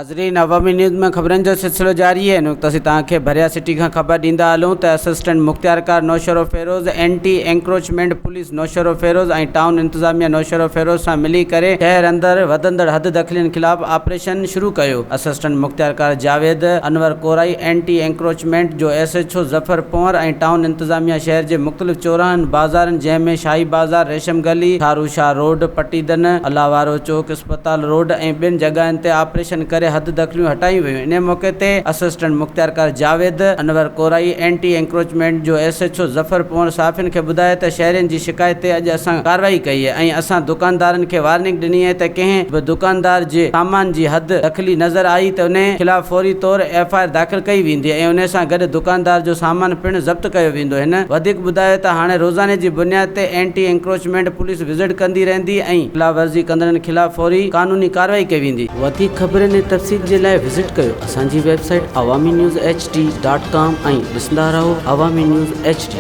नाज़रीन, अवामी न्यूज़ में ख़बरनि जो सिलसिलो जारी है। नुक़्तासी तव्हांखे भरिया सिटी खां ख़बर ॾींदा हलूं त असिस्टेंट मुख़्तियारकार Naushahro Feroze, anti encroachment police Naushahro Feroze ऐं टाउन इंतज़ामिया नौशरो फ़िरोज़ सां मिली करे शहर अंदरि वधंदड़ हद दख़लियुनि ख़िलाफ़ ऑपरेशन शुरू कयो। असिस्टेंट मुख़्तियारकार जावेद अनवर कोराई, एंटी एंक्रोचमेंट जो SHO ज़फ़र पंवर ऐं टाउन इंतज़ामिया शहर जे मुख़्तलिफ़ चौराहनि बाज़ारनि जंहिंमें शाही बाज़ार, रेशम गली, थारूशाह रोड, पटीदन, अलावारो चौक, अस्पताल रोड ऐं ॿियनि जॻहियुनि ते ऑपरेशन करे हद दख़लियूं हटाई वियूं। इन मौक़े ते असिस्टेंट मुख़्तियारकार जावेद अनवर कोराई, एंटी एंक्रोचमेंट जो SHO ज़फ़र पंवर साफ़ियुनि खे ॿुधायो त शहरियुनि जी शिकायत ते अॼु असां कार्रवाई कई आहे ऐं असां दुकानदारनि खे वार्निंग ॾिनी आहे त कंहिं बि दुकानदार जे सामान जी हद दख़ली नज़र आई त उन ख़िलाफ़ फौरी तौर FIR दाख़िल कई वेंदी ऐं उन सां गॾु दुकानदार जो सामान पिणु ज़ब्त कयो वेंदो। हिन वधीक ॿुधायो त हाणे रोज़ाने जी बुनियाद ते एंटी एंक्रोचमेंट पुलिस विज़िट कंदी रहंदी ऐं ख़िलाफ़ वर्ज़ी कंदड़नि ख़िलाफ़ फौरी क़ानूनी कार्रवाई कई वेंदी। वधीक ख़बरनि ऐं तफ़सील जे लाइ विज़िट कयो असांजी वेबसाइट awamiNewsHD.com ऐं ॾिसंदा रहो अवामी न्यूज़ HD।